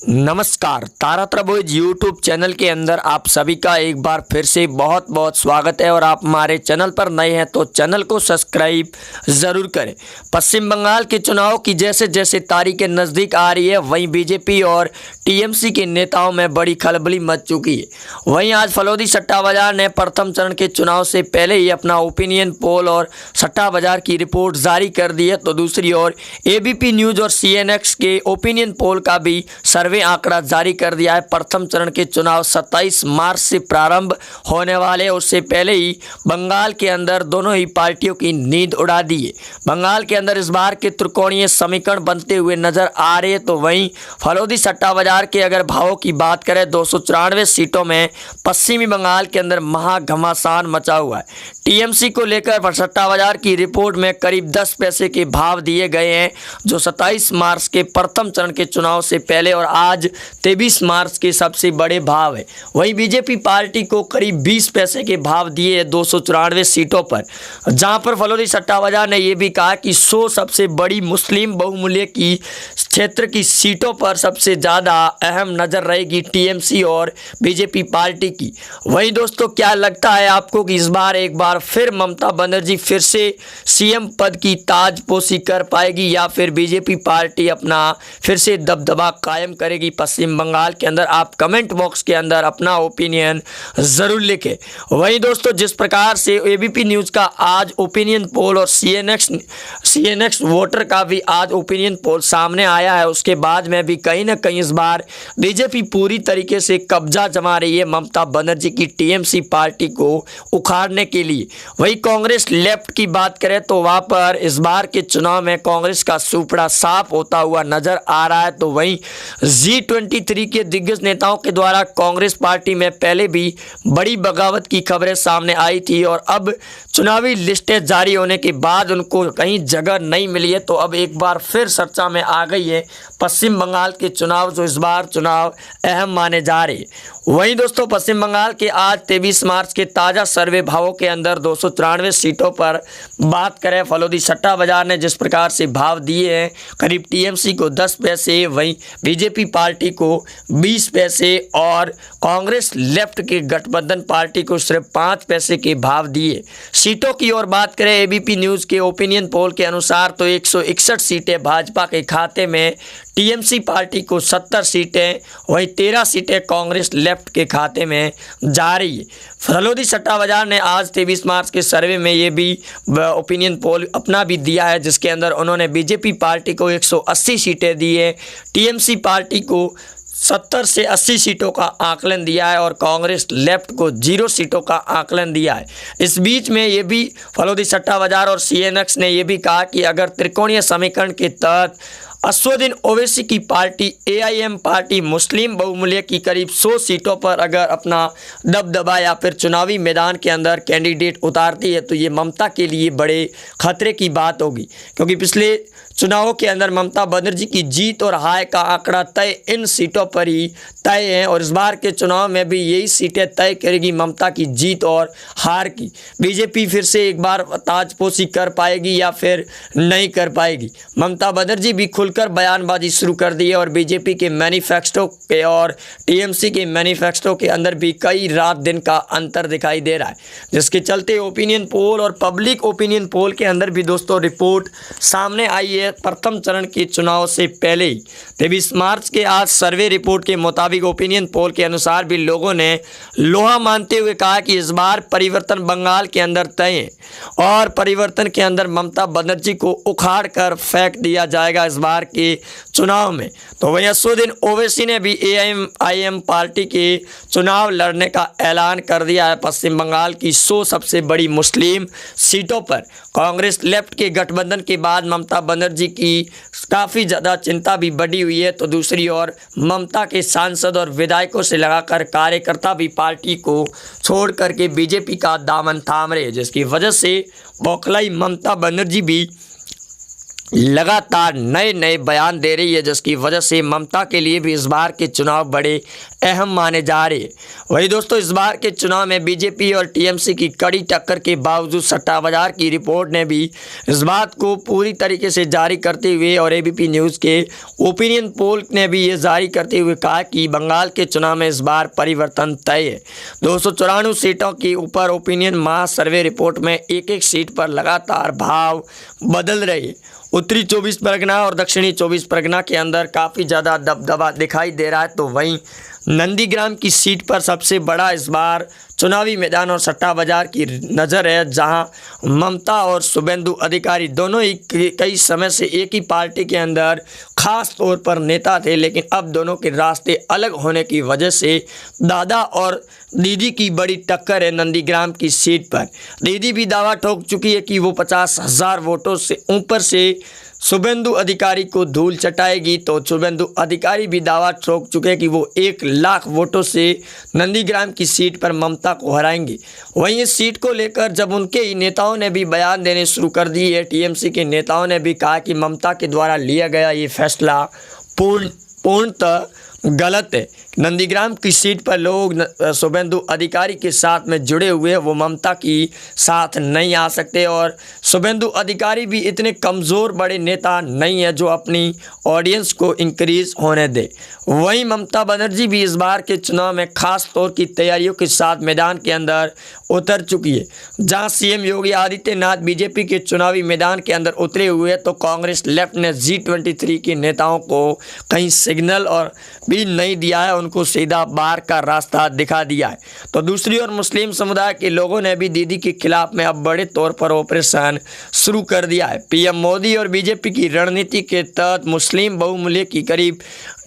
नमस्कार, तारा boys YouTube channel के अंदर आप सभी का एक बार फिर से बहुत बहुत स्वागत है। और आप हमारे चैनल पर नए हैं तो चैनल को सब्सक्राइब ज़रूर करें। पश्चिम बंगाल के चुनाव की जैसे जैसे तारीखें नज़दीक आ रही है, वहीं बीजेपी और टीएमसी के नेताओं में बड़ी खलबली मच चुकी है। वहीं आज फलोदी सट्टा बाजार ने प्रथम चरण के चुनाव से पहले ही अपना ओपिनियन पोल और सट्टा बाजार की रिपोर्ट जारी कर दी है, तो दूसरी ओर एबीपी न्यूज़ और सीएनएक्स के ओपिनियन पोल का भी सर्वे आंकड़ा जारी कर दिया है। प्रथम चरण के चुनाव 27 मार्च से प्रारंभ होने वाले, उससे पहले ही बंगाल के अंदर दोनों ही पार्टियों की नींद उड़ा दी है। बंगाल के अंदर इस बार के त्रिकोणीय समीकरण बनते हुए नजर आ रहे हैं। तो वहीं फलोदी सट्टा बाजार के अगर भावों की बात करें, 294 सीटों में पश्चिमी बंगाल के अंदर महाघमासान मचा हुआ है। टीएमसी को लेकर सट्टा बाजार की रिपोर्ट में करीब 10 पैसे के भाव दिए गए हैं, जो 27 मार्च के प्रथम चरण के चुनाव से पहले और आज 23 मार्च के सबसे बड़े भाव है। वहीं बीजेपी पार्टी को करीब 20 पैसे के भाव दिए 294 सीटों पर, जहां पर फलोदी सट्टा बाजार ने यह भी कहा कि 100 सबसे बड़ी मुस्लिम बहुमूल्य की क्षेत्र की सीटों पर सबसे ज़्यादा अहम नज़र रहेगी टीएमसी और बीजेपी पार्टी की। वहीं दोस्तों, क्या लगता है आपको कि इस बार एक बार फिर ममता बनर्जी फिर से सीएम पद की ताजपोशी कर पाएगी, या फिर बीजेपी पार्टी अपना फिर से दबदबा कायम करेगी पश्चिम बंगाल के अंदर? आप कमेंट बॉक्स के अंदर अपना ओपिनियन ज़रूर लिखें। वहीं दोस्तों, जिस प्रकार से एबीपी न्यूज़ का आज ओपिनियन पोल और सीएनएक्स वोटर का भी आज ओपिनियन पोल सामने आया है, उसके बाद में भी कहीं ना कहीं इस बार बीजेपी पूरी तरीके से कब्जा जमा रही है ममता बनर्जी की टीएमसी पार्टी को उखाड़ने के लिए। वहीं कांग्रेस लेफ्ट की बात करें तो वहां पर इस बार के चुनाव में कांग्रेस का सुपड़ा साफ होता हुआ नजर आ रहा है। तो वहीं G23 के दिग्गज नेताओं के द्वारा कांग्रेस पार्टी में पहले भी बड़ी बगावत की खबरें सामने आई थी, और अब चुनावी लिस्टें जारी होने के बाद उनको कहीं जगह नहीं मिली है, तो अब एक बार फिर चर्चा में आ गई है पश्चिम बंगाल के चुनाव, जो इस बार चुनाव अहम माने जा रहे हैं। वहीं दोस्तों, पश्चिम बंगाल के आज 23 मार्च के ताज़ा सर्वे भावों के अंदर 293 सीटों पर बात करें, फलोदी सट्टा बाजार ने जिस प्रकार से भाव दिए हैं, करीब टीएमसी को 10 पैसे, वहीं बीजेपी पार्टी को 20 पैसे और कांग्रेस लेफ्ट के गठबंधन पार्टी को सिर्फ 5 पैसे के भाव दिए। सीटों की ओर बात करें, एबीपी न्यूज़ के ओपिनियन पोल के अनुसार तो 161 सीटें भाजपा के खाते में, टीएमसी पार्टी को 70 सीटें, वहीं 13 सीटें कांग्रेस लेफ्ट के खाते में जा रही है। फलोदी सट्टा बाजार ने आज 23 मार्च के सर्वे में ये भी ओपिनियन पोल अपना भी दिया है, जिसके अंदर उन्होंने बीजेपी पार्टी को 180 सीटें दी है, टीएमसी पार्टी को 70 से 80 सीटों का आकलन दिया है और कांग्रेस लेफ्ट को 0 सीटों का आकलन दिया है। इस बीच में ये भी फलोदी सट्टा बाजार और सीएनएक्स ने यह भी कहा कि अगर त्रिकोणीय समीकरण के तहत असदुद्दीन ओवैसी की पार्टी एआईएम पार्टी मुस्लिम बहुमूल्य की करीब 100 सीटों पर अगर अपना दबदबा या फिर चुनावी मैदान के अंदर कैंडिडेट उतारती है, तो ये ममता के लिए बड़े खतरे की बात होगी, क्योंकि पिछले चुनावों के अंदर ममता बनर्जी की जीत और हार का आंकड़ा तय इन सीटों पर ही तय है, और इस बार के चुनाव में भी यही सीटें तय करेगी ममता की जीत और हार की। बीजेपी फिर से एक बार ताजपोशी कर पाएगी या फिर नहीं कर पाएगी। ममता बनर्जी भी खुलकर बयानबाजी शुरू कर दी है, और बीजेपी के मैनिफेस्टो के और टीएमसी के मैनिफेस्टो के अंदर भी कई रात दिन का अंतर दिखाई दे रहा है, जिसके चलते ओपिनियन पोल और पब्लिक ओपिनियन पोल के अंदर भी दोस्तों रिपोर्ट सामने आई है प्रथम चरण के चुनाव से पहले ही। 23 मार्च के आज सर्वे रिपोर्ट के मुताबिक ओपिनियन पोल के अनुसार भी लोगों ने लोहा मानते हुए कहा कि इस बार परिवर्तन बंगाल के अंदर तय है, और परिवर्तन के अंदर ममता बनर्जी को उखाड़ कर फेंक दिया जाएगा इस बार के चुनाव में। तो वहीं असदुद्दीन ओवैसी ने भी एआईएम पार्टी के चुनाव लड़ने का ऐलान कर दिया है पश्चिम बंगाल की 100 सबसे बड़ी मुस्लिम सीटों पर। कांग्रेस लेफ्ट के गठबंधन के बाद ममता बनर्जी की काफ़ी ज़्यादा चिंता भी बढ़ी हुई है, तो दूसरी ओर ममता के सांसद और विधायकों से लगाकर कार्यकर्ता भी पार्टी को छोड़ करके बीजेपी का दामन थाम रहे हैं, जिसकी वजह से बौखलाई ममता बनर्जी भी लगातार नए नए बयान दे रही है, जिसकी वजह से ममता के लिए भी इस बार के चुनाव बड़े अहम माने जा रहे हैं। वही दोस्तों, इस बार के चुनाव में बीजेपी और टीएमसी की कड़ी टक्कर के बावजूद सट्टा बाजार की रिपोर्ट ने भी इस बात को पूरी तरीके से जारी करते हुए और एबीपी न्यूज़ के ओपिनियन पोल ने भी ये जारी करते हुए कहा कि बंगाल के चुनाव में इस बार परिवर्तन तय है। 294 सीटों के ऊपर ओपिनियन महा सर्वे रिपोर्ट में एक एक सीट पर लगातार भाव बदल रहे हैं। उत्तरी 24 परगना और दक्षिणी 24 परगना के अंदर काफ़ी ज़्यादा दबदबा दिखाई दे रहा है। तो वहीं नंदीग्राम की सीट पर सबसे बड़ा इस बार चुनावी मैदान और सट्टा बाजार की नज़र है, जहां ममता और शुभेंदु अधिकारी दोनों ही कई समय से एक ही पार्टी के अंदर खास तौर पर नेता थे, लेकिन अब दोनों के रास्ते अलग होने की वजह से दादा और दीदी की बड़ी टक्कर है। नंदीग्राम की सीट पर दीदी भी दावा ठोक चुकी है कि वो 50,000 वोटों से ऊपर से शुभेंदु अधिकारी को धूल चटाएगी, तो शुभेंदु अधिकारी भी दावा ठोक चुके हैं कि वो 1 लाख वोटों से नंदीग्राम की सीट पर ममता को हराएंगे। वहीं इस सीट को लेकर जब उनके ही नेताओं ने भी बयान देने शुरू कर दिए है, टीएमसी के नेताओं ने भी कहा कि ममता के द्वारा लिया गया ये फैसला पूर्णतः गलत है। नंदीग्राम की सीट पर लोग शुभेंदु अधिकारी के साथ में जुड़े हुए, वो ममता की साथ नहीं आ सकते और शुभेंदु अधिकारी भी इतने कमज़ोर बड़े नेता नहीं है जो अपनी ऑडियंस को इंक्रीज होने दे। वहीं ममता बनर्जी भी इस बार के चुनाव में खास तौर की तैयारियों के साथ मैदान के अंदर उतर चुकी है। जहां सीएम योगी आदित्यनाथ बीजेपी के चुनावी मैदान के अंदर उतरे हुए, तो कांग्रेस लेफ्ट ने G23 के नेताओं को कहीं सिग्नल और भी नहीं दिया है, उनको सीधा बाहर का रास्ता दिखा दिया है। तो दूसरी ओर मुस्लिम समुदाय के लोगों ने भी दीदी के खिलाफ में अब बड़े तौर पर ऑपरेशन शुरू कर दिया है। पीएम मोदी और बीजेपी की रणनीति के तहत मुस्लिम बहुमूल्य की करीब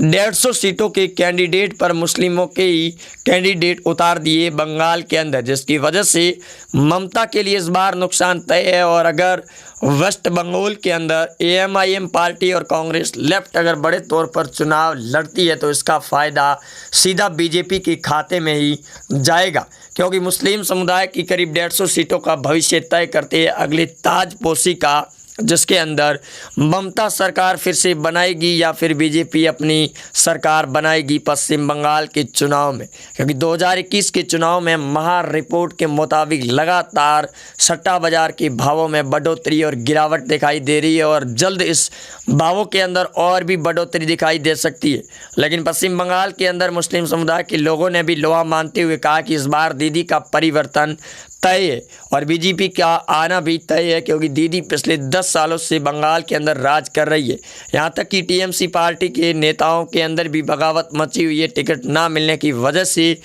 150 सीटों के कैंडिडेट पर मुस्लिमों के ही कैंडिडेट उतार दिए बंगाल के अंदर, जिसकी वजह से ममता के लिए इस बार नुकसान तय है। और अगर वेस्ट बंगाल के अंदर एएमआईएम पार्टी और कांग्रेस लेफ्ट अगर बड़े तौर पर चुनाव लड़ती है, तो इसका फ़ायदा सीधा बीजेपी के खाते में ही जाएगा, क्योंकि मुस्लिम समुदाय की करीब 150 सीटों का भविष्य तय करते हैं अगले ताजपोशी का, जिसके अंदर ममता सरकार फिर से बनाएगी या फिर बीजेपी अपनी सरकार बनाएगी पश्चिम बंगाल के चुनाव में। क्योंकि 2021 के चुनाव में महा रिपोर्ट के मुताबिक लगातार सट्टा बाजार के भावों में बढ़ोतरी और गिरावट दिखाई दे रही है और जल्द इस भावों के अंदर और भी बढ़ोतरी दिखाई दे सकती है। लेकिन पश्चिम बंगाल के अंदर मुस्लिम समुदाय के लोगों ने भी लोहा मानते हुए कहा कि इस बार दीदी का परिवर्तन तय है और बीजेपी का आना भी तय है, क्योंकि दीदी पिछले 10 सालों से बंगाल के अंदर राज कर रही है। यहाँ तक कि टीएमसी पार्टी के नेताओं के अंदर भी बगावत मची हुई है टिकट ना मिलने की वजह से,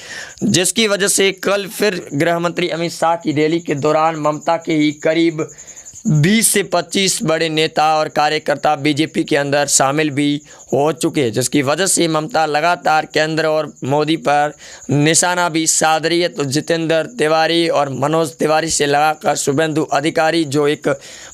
जिसकी वजह से कल फिर गृह मंत्री अमित शाह की रैली के दौरान ममता के ही करीब 20 से 25 बड़े नेता और कार्यकर्ता बीजेपी के अंदर शामिल भी हो चुके हैं, जिसकी वजह से ममता लगातार केंद्र और मोदी पर निशाना भी साध रही है। तो जितेंद्र तिवारी और मनोज तिवारी से लगाकर शुभेंदु अधिकारी जो एक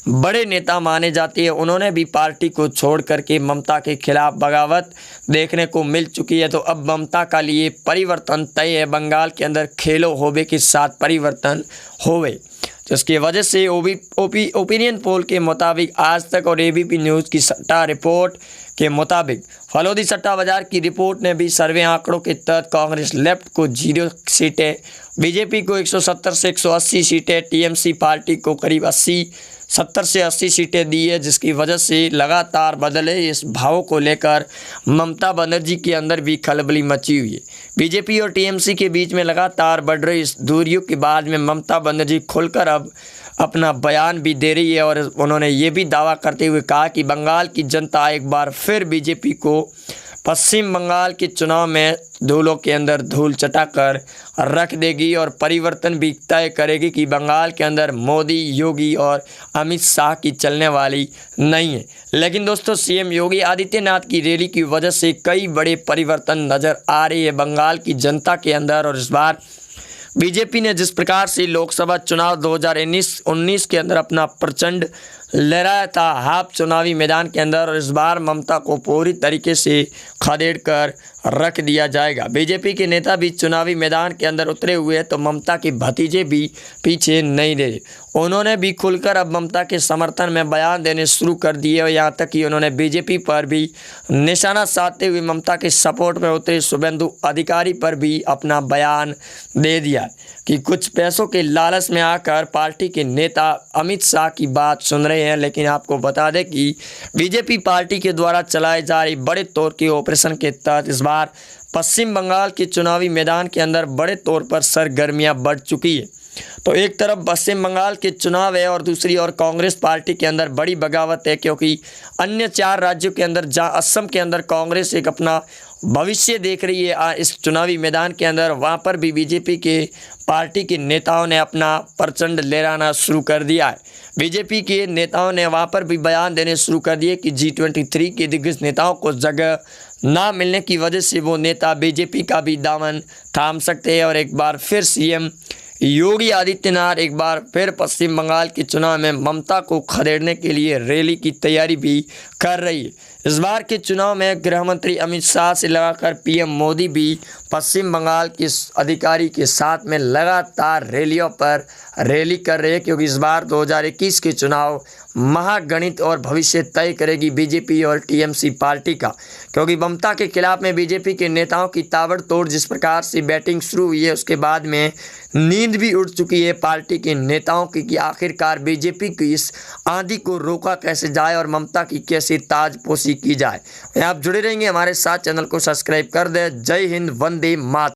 बड़े नेता माने जाते हैं, उन्होंने भी पार्टी को छोड़ करके ममता के खिलाफ बगावत देखने को मिल चुकी है। तो अब ममता का लिए परिवर्तन तय है, बंगाल के अंदर खेलो होवे के साथ परिवर्तन होवे, जिसकी वजह से ओपिनियन पोल के मुताबिक आज तक और एबीपी न्यूज़ की सट्टा रिपोर्ट के मुताबिक फलोदी सट्टा बाजार की रिपोर्ट ने भी सर्वे आंकड़ों के तहत कांग्रेस लेफ्ट को 0 सीटें, बीजेपी को 170 से 180 सीटें, टीएमसी पार्टी को करीब 70 से 80 सीटें दी है, जिसकी वजह से लगातार बदले इस भाव को लेकर ममता बनर्जी के अंदर भी खलबली मची हुई है। बीजेपी और टीएमसी के बीच में लगातार बढ़ रही इस दूरियों के बाद में ममता बनर्जी खुलकर अब अपना बयान भी दे रही है और उन्होंने ये भी दावा करते हुए कहा कि बंगाल की जनता एक बार फिर बीजेपी को पश्चिम बंगाल के चुनाव में धूलों के अंदर धूल चटाकर रख देगी और परिवर्तन भी तय करेगी कि बंगाल के अंदर मोदी, योगी और अमित शाह की चलने वाली नहीं है। लेकिन दोस्तों, सीएम योगी आदित्यनाथ की रैली की वजह से कई बड़े परिवर्तन नज़र आ रही है बंगाल की जनता के अंदर। और इस बार बीजेपी ने जिस प्रकार से लोकसभा चुनाव 2019 के अंदर अपना प्रचंड लहराया था हाफ चुनावी मैदान के अंदर, और इस बार ममता को पूरी तरीके से खदेड़ कर रख दिया जाएगा। बीजेपी के नेता भी चुनावी मैदान के अंदर उतरे हुए हैं, तो ममता के भतीजे भी पीछे नहीं रहे। उन्होंने भी खुलकर अब ममता के समर्थन में बयान देने शुरू कर दिए और यहाँ तक कि उन्होंने बीजेपी पर भी निशाना साधते हुए ममता के सपोर्ट में उतरे शुभेंदु अधिकारी पर भी अपना बयान दे दिया कि कुछ पैसों के लालच में आकर पार्टी के नेता अमित शाह की बात सुन रहे हैं। लेकिन आपको बता दें कि बीजेपी पार्टी के द्वारा चलाए जा रही बड़े तौर के ऑपरेशन के तहत इस बार पश्चिम बंगाल के चुनावी मैदान के अंदर बड़े तौर पर सरगर्मियां बढ़ चुकी है। तो एक तरफ पश्चिम बंगाल के चुनाव है और दूसरी ओर कांग्रेस पार्टी के अंदर बड़ी बगावत है, क्योंकि अन्य 4 राज्यों के अंदर जहां असम के अंदर कांग्रेस एक अपना भविष्य देख रही है इस चुनावी मैदान के अंदर, वहां पर भी बीजेपी के पार्टी के नेताओं ने अपना प्रचंड लहराना शुरू कर दिया है। बीजेपी के नेताओं ने वहां पर भी बयान देने शुरू कर दिए कि G23 के दिग्गज नेताओं को जगह ना मिलने की वजह से वो नेता बीजेपी का भी दामन थाम सकते हैं और एक बार फिर सीएम योगी आदित्यनाथ एक बार फिर पश्चिम बंगाल के चुनाव में ममता को खदेड़ने के लिए रैली की तैयारी भी कर रही है। इस बार के चुनाव में गृह मंत्री अमित शाह से लगाकर पीएम मोदी भी पश्चिम बंगाल के अधिकारी के साथ में लगातार रैलियों पर रैली कर रहे हैं, क्योंकि इस बार 2021 के चुनाव महागणित और भविष्य तय करेगी बीजेपी और टीएमसी पार्टी का। क्योंकि ममता के खिलाफ में बीजेपी के नेताओं की ताबड़तोड़ जिस प्रकार से बैटिंग शुरू हुई है, उसके बाद में नींद भी उड़ चुकी है पार्टी के नेताओं की कि आखिरकार बीजेपी की इस आंधी को रोका कैसे जाए और ममता की कैसे ताजपोशी की जाए। आप जुड़े रहेंगे हमारे साथ, चैनल को सब्सक्राइब कर दें। जय हिंद, वंदे मातरम।